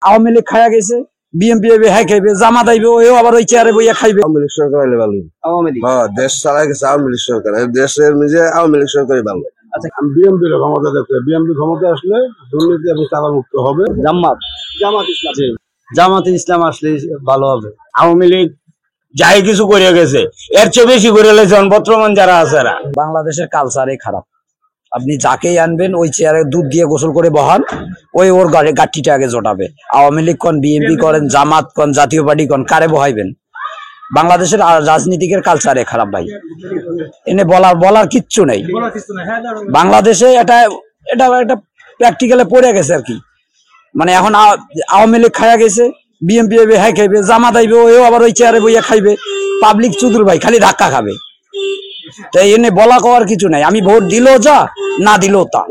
আওয়ামী লীগ খায়া গেছে, বিএনপি হ্যাঁ খাইবে, জামাত আইবে, ওইও আবার ওই চেয়ারে বইয়া খাইবে। আওয়ামী লীগ সরকার হলে ভালো। আওয়ামী লীগ দেশ চালাই গেছে আওয়ামী লীগ সরকার, দেশের নিজে আওয়ামী লীগ সরকারই ভালো। আচ্ছা, বিএনপির ক্ষমতা দেখতে, বিএনপি ক্ষমতা আসলে দুর্নীতি এবং চাঁদামুক্ত হবে। জামাত ইসলাম, জামাতে ইসলাম আসলে ভালো হবে। আওয়ামী লীগ যাই কিছু করে গেছে, এর চেয়ে বেশি করে গেছে বর্তমান যারা আছে। বাংলাদেশের কালচারে খারাপ। আপনি যাকেই আনবেন ওই চেয়ারে দুধ দিয়ে গোসল করে বহান, ওর গাঠিটা আগে জোটাবে। আওয়ামী লীগ কন, বিএনপি করেন, জামাত কন, জাতীয় পার্টি কন, কারে বহাইবেন? বাংলাদেশের রাজনীতিকের কালচারে খারাপ ভাই। এনে বলার কিচ্ছু নেই। বাংলাদেশে এটা এটা একটা প্র্যাকটিক্যালে পড়ে গেছে আর কি। মানে এখন আওয়ামী লীগ খায়া গেছে, বিএনপি হ্যাঁ খাইবে, জামাত আইবে, ওইও আবার ওই চেয়ারে বইয়া খাইবে। পাবলিক চুদুর ভাই, খালি ধাক্কা খাবে। তাই এনে বলা কওয়ার কিছু নাই। আমি ভোট দিলেও যা, না দিলেও তা।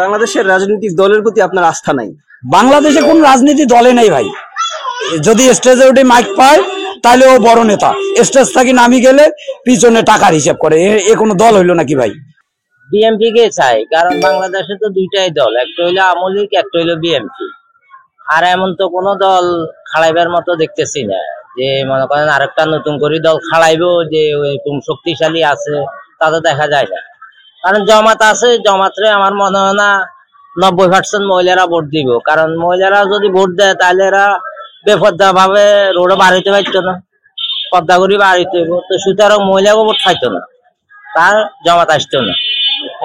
বাংলাদেশের রাজনৈতিক দলের প্রতি আপনার আস্থা নাই? বাংলাদেশে কোন রাজনীতি দলে নেই ভাই। যদি স্টেজে উঠে মাইক পায় তাহলে ও বড় নেতা, স্টেজ থাকি নামি গেলে পিছনে টাকার হিসাব করে। এ কোনো দল হইলো নাকি ভাই? বিএনপি কে চাই, কারণ বাংলাদেশে তো দুইটাই দল, একটা হইলো আওয়ামী লীগ, একটা হইলো বিএনপি। আর এমন তো কোনো দল খাড়াইবার মতো দেখতেছি না, যে মনে করেন আরেকটা নতুন করে দল খাড়াইবো যে এরকম শক্তিশালী আছে, তা তো দেখা যায় না। কারণ জামাত আছে, জামাতরে আমার মনে হয় না 90% মহিলারা ভোট দিব। কারণ মহিলারা যদি ভোট দেয় তাহলে এরা বেপর্দা ভাবে রোডে বার হইতে পারতো না, পদ্মা করি বার হইতে হইব। তো সুতরাং মহিলাকে ভোট খাইতো না, তার জামাত আসতো না।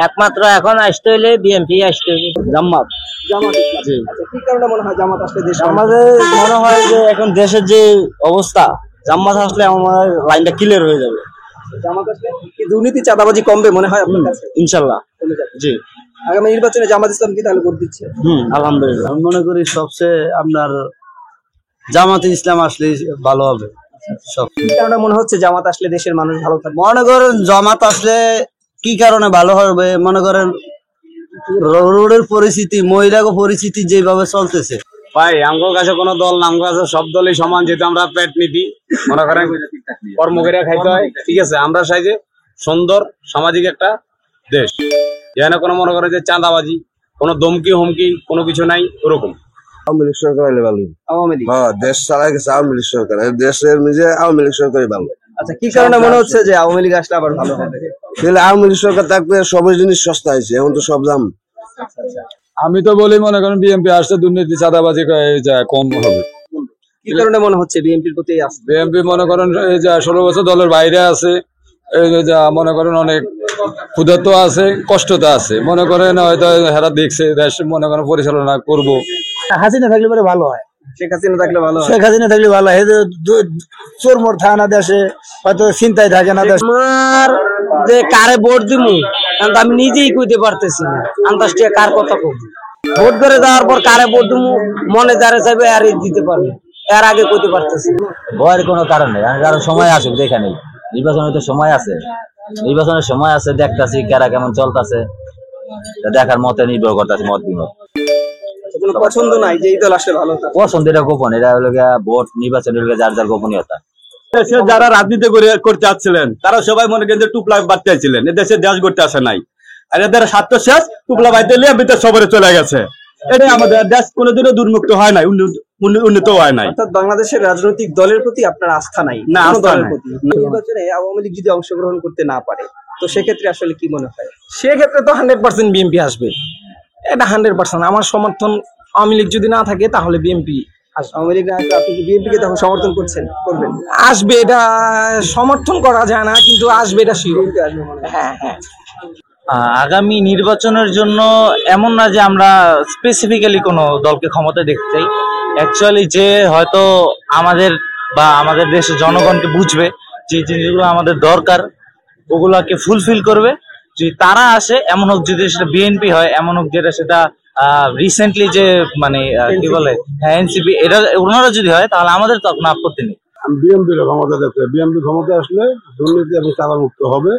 একমাত্র এখন আসতে হইলে বিএনপি আসতে হইবে। জামাত কি কারণে মনে হয় জামাত আসলে দেশ? আমাদের মনে হয় যে এখন দেশের যে অবস্থা, জামাত আসলে আমার লাইনটা ক্লিয়ার হয়ে যাবে। জামাত আসলে কি দুর্নীতি চাঁদাবাজি কমবে মনে হয় আপনার কাছে? ইনশাল্লাহ। জি, আগামী নির্বাচনে জামাত ইসলাম কি তাহলে ভোট দিচ্ছে? আলহামদুলিল্লাহ। আমি মনে করি সবচেয়ে আপনার জামাতে ইসলাম আসলে ভালো হবে। কি কারণে মনে হচ্ছে জামাত আসলে দেশের মানুষ ভালো থাকবে? মনে করেন জামাত আসলে কি কারণে ভালো হবে, মনে করেন রোডের পরিস্থিতি, মহিলাকে পরিস্থিতি যেভাবে চলতেছে ভাই, আমার কাছে কোনো দল না, আমার কাছে সব দলই সমান। যেহেতু আমরা পেট নীতি মনে করেন কর্ম করে খাইতে হয়, ঠিক আছে। আমরা চাই যে সুন্দর সামাজিক একটা দেশ, যেখানে কোনো মনে করে যে চাঁদাবাজি, কোনো দমকি হুমকি কোনো কিছু নাই, ওরকম। আওয়ামী লীগ সরকার হলে ভালো। আওয়ামী লীগ দেশ চালাই গেছে আওয়ামী লীগ সরকার, দেশের নিজে আওয়ামী লীগ সরকারই ভালো। আচ্ছা, কি কারণে মনে হচ্ছে যে আওয়ামী লীগ আসলে আবার ভালো হবে? তাহলে আওয়ামী লীগ সরকার থাকলে সবই জিনিস সস্তা হয়েছে, এখন তো সব দাম। আমি তো বলি মনে করেন বিএনপি আসলে দুর্নীতি চাঁদাবাজি কম হবে। কি কারণে মনে হচ্ছে বিএনপির প্রতি আসবে? বিএনপি মনে করেন এই যে 16 বছর দলের বাইরে আছে, এই যে মনে করেন অনেক ক্ষুধার্ত আছে, কষ্টতে আছে। মনে করেন হয়তো হেরা দেখছে দেশ মনে করেন পরিচালনা করবো। হাসিনা থাকলে পরে ভালো হয়। শেখ হাসিনা থাকলে ভালো হয়। শেখ হাসিনা থাকলে ভালো হয়। চোর মোর থাকে না দেশে, হয়তো চিন্তায় থাকে না দেশে। আমার যে কারে ভোট দিব আমি নিজেই কইতে পারতেছি না। আন্তর্জাতিক কার কথা কব, ভোট করে যাওয়ার পর কারে ভোট দিব মনে যারা চাইবে আর দিতে পারবে, এর আগে কইতে পারতেছি না। ভয়ের কোনো কারণ নেই, কারণ সময় আসুক, দেখে নেই। নির্বাচনের তো সময় আছে, নির্বাচনের সময় আছে, দেখতেছি কারা কেমন চলতেছে, দেখার মতে নির্ভর করতেছে মত বিমত। কোনো পছন্দ নাই যে এই দল আসলে ভালো থাকবে? পছন্দ এটা গোপন, এটা হলো ভোট নির্বাচন হলো যার যার গোপনীয়তা। যারা রাজনীতি করতে আসছিলেন তারা সবাই মনে করেন যে টুপলা বাড়তে আসছিলেন, এদেশে দেশ গড়তে আসে নাই। আর এদের স্বার্থ শেষ, টুপলা বাইতে নিয়ে বিদেশ সবরে চলে গেছে। এটাই আমাদের দেশ কোনোদিনও দুর্মুক্ত হয় নাই, উন্নত হয় নাই। অর্থাৎ বাংলাদেশের রাজনৈতিক দলের প্রতি আপনার আস্থা নাই? না, কোনো আস্থা দলের নাই। প্রতি? নির্বাচনে আওয়ামী লীগ যদি অংশগ্রহণ করতে না পারে তো সেক্ষেত্রে আসলে কি মনে হয়? সেক্ষেত্রে তো 100% বিএনপি আসবে, এটা 100%। আমার সমর্থন আওয়ামী লীগ যদি না থাকে তাহলে বিএনপি আওয়ামী লীগ না আসলে আপনি কি বিএনপি কে তখন সমর্থন করবেন? আসবে, এটা সমর্থন করা যায় না, কিন্তু আসবে এটা শিওর। বিএনপি আসবে মনে হয়। হ্যাঁ হ্যাঁ। আগামী নির্বাচনের জন্য এমন না যে আমরা স্পেসিফিক্যালি কোনো দলকে ক্ষমতায় দেখতে চাই। অ্যাকচুয়ালি যে হয়তো আমাদের বা আমাদের দেশের জনগণকে বুঝবে যে জিনিসগুলো আমাদের দরকার, ওগুলাকে ফুলফিল করবে। যদি তারা আসে, এমন হোক যদি সেটা বিএনপি হয়, এমন হোক যেটা সেটা রিসেন্টলি যে মানে কি বলে এনসিপি, এটা ওনারা যদি হয় তাহলে আমাদের তো কোনো আপত্তি নেই। বিএনপির ক্ষমতা দেখতে, বিএনপি ক্ষমতা আসলে দুর্নীতি এবং চাঁদামুক্ত হবে।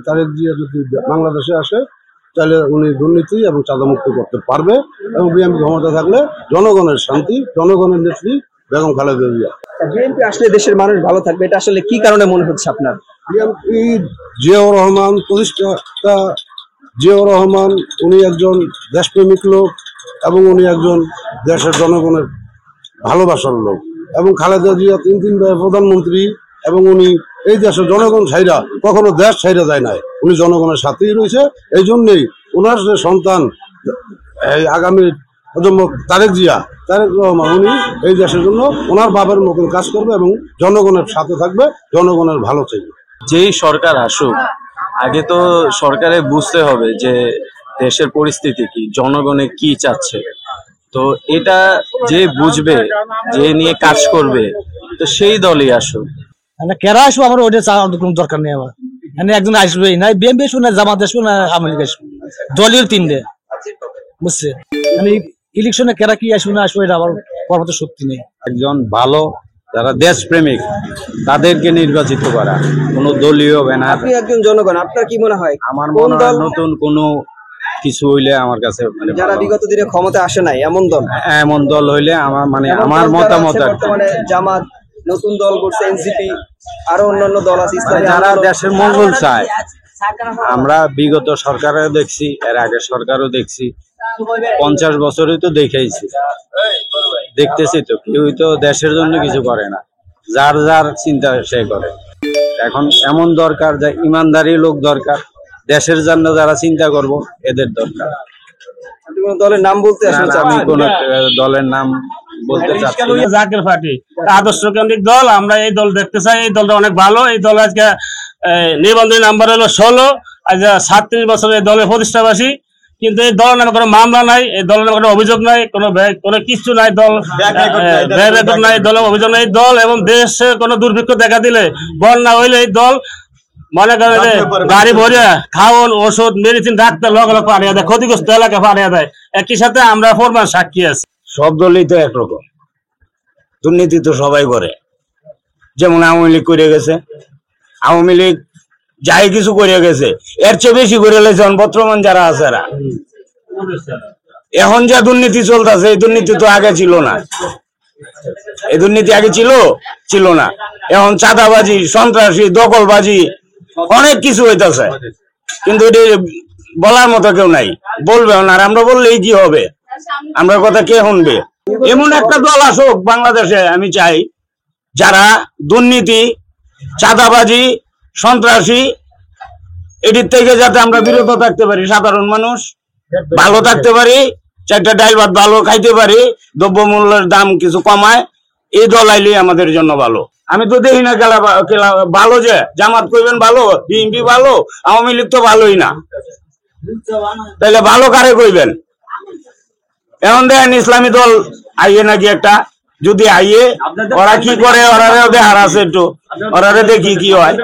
তারেক জিয়া যদি বাংলাদেশে আসে তাহলে উনি দুর্নীতি এবং চাঁদামুক্ত করতে পারবে, এবং বিএনপি ক্ষমতা থাকলে জনগণের শান্তি, জনগণের নেত্রী বেগম খালেদা জিয়া। বিএনপি আসলে দেশের মানুষ ভালো থাকবে, এটা আসলে কি কারণে মনে হচ্ছে আপনার? বিএনপি জিয়াউর রহমান প্রতিষ্ঠাতা, জিয়াউর রহমান উনি একজন দেশপ্রেমিক লোক, এবং উনি একজন দেশের জনগণের ভালোবাসার লোক, এবং খালেদা জিয়া 3 প্রধানমন্ত্রী, এবং উনি এই দেশের জনগণ ছাইরা কখনো দেশ ছাইরা যায় নাই, উনি জনগণের সাথেই রয়েছে। এই জন্যই ওনার যে সন্তান এই আগামী প্রজন্ম তারেক রহমান, উনি এই দেশের জন্য ওনার বাবার মতন কাজ করবে এবং জনগণের সাথে থাকবে, জনগণের ভালো চাইবে। যেই সরকার আসুক, আগে তো সরকারে বুঝতে হবে যে দেশের পরিস্থিতি কি, জনগণে কি চাচ্ছে। তো এটা যে বুঝবে, যে নিয়ে কাজ করবে, তো সেই দলই আসুক। কেরা আসবো আমার ওইটা চাওয়ার কোনো দরকার নেই। আমার একজন আসবেই না, বিএনপি আসবো না, জামাত আসবো না, আওয়ামী লীগ আসবো, দলীয় 3টে, বুঝছে? ইলেকশনে কেরা কি আসবো না আসবো এটা আমার পরবর্তী শক্তি নেই। একজন ভালো যারা দেশপ্রেমিক তাদেরকে নির্বাচিত করা, কোনো দলীয় ব্যানার। আপনি একজন জনগণ, আপনার কি মনে হয় আমার কোন মনে হয় দল, নতুন কোনো কিছু হইলে আমার কাছে যারা বিগত দিনে ক্ষমতা আসে নাই এমন দল, এমন দল হইলে আমার এমন দল যারা মতামত আছে আর কি। বর্তমানে জামাত, নতুন দল করছে এনসিপি, আরো অন্যান্য দল আছে ইসলামী যারা আন্দোলন। দেশের মঙ্গল চায়। আমরা বিগত সরকারও দেখছি, এর আগে সরকারও দেখছি, 50 বছরই তো দেখেইছি, দেখতেছি তো কেউই তো দেশের জন্য কিছু করে না, যার যার চিন্তা সে করে। এখন এমন দরকার যে ইমানদারি লোক দরকার, দেশের জন্য যারা চিন্তা করব এদের দরকার। আপনি কোন দলের নাম বলতে আসলে আমি কোন দলের নাম বলতে চাচ্ছি না। জাকের পার্টি আদর্শ কেন্দ্রিক দল, আমরা এই দল দেখতে চাই। এই দলটা অনেক ভালো। এই দল আজকে নিবন্ধন নাম্বার হলো 16, আজ 37 বছর এই দলের প্রতিষ্ঠাবাসী। কিন্তু এই দলের নামে কোনো মামলা নাই, এই দলের নামে কোনো অভিযোগ নাই, কোনো কিছু নাই, দল নাই, দলের অভিযোগ নাই। দল এবং দেশে কোনো দুর্ভিক্ষ দেখা দিলে, বন্যা হইলে এই দল মনে করেন যে গাড়ি ভরে খাওয়ান, ওষুধ, মেডিসিন, ডাক্তার লগে লগে পাঠিয়ে দেয়, ক্ষতিগ্রস্ত এলাকা পাঠিয়ে দেয়। একই সাথে আমরা প্রমাণ সাক্ষী আছি। সব দলই তো একরকম, দুর্নীতি তো সবাই করে। যেমন আওয়ামী লীগ করে গেছে, আওয়ামী লীগ যাই কিছু করে গেছে, এর চেয়ে বেশি করে গেছে বর্তমান যারা আছে এরা। এখন যা দুর্নীতি চলতেছে, এই দুর্নীতি তো আগে ছিল না। এই দুর্নীতি আগে ছিল না। এখন চাঁদাবাজি, সন্ত্রাসী, দখলবাজি, অনেক কিছু হইতেছে, কিন্তু এটি বলার মতো কেউ নাই, বলবে না। আর আমরা বললেই কি হবে? আমরা কথা কে শুনবে? এমন একটা দল আসুক বাংলাদেশে, আমি চাই যারা দুর্নীতি, চাঁদাবাজি, সন্ত্রাসী, এটির থেকে যাতে আমরা বিরত থাকতে পারি, সাধারণ মানুষ ভালো থাকতে পারি, 4টা ডাল ভাত ভালো খাইতে পারি, দ্রব্যমূল্যের দাম কিছু কমায়, এই দল আইলে আমাদের জন্য ভালো। আমি তো দেখি না খেলা ভালো, যে জামাত কইবেন ভালো, বিএনপি ভালো, আওয়ামী লীগ তো ভালোই না, তাইলে ভালো কারে কইবেন? এখন দেখেন ইসলামী দল আইয়ে নাকি একটা, যদি আইয়ে ওরা কি করে, ওরা দেখার আছে একটু, ওরা দেখি কি হয়।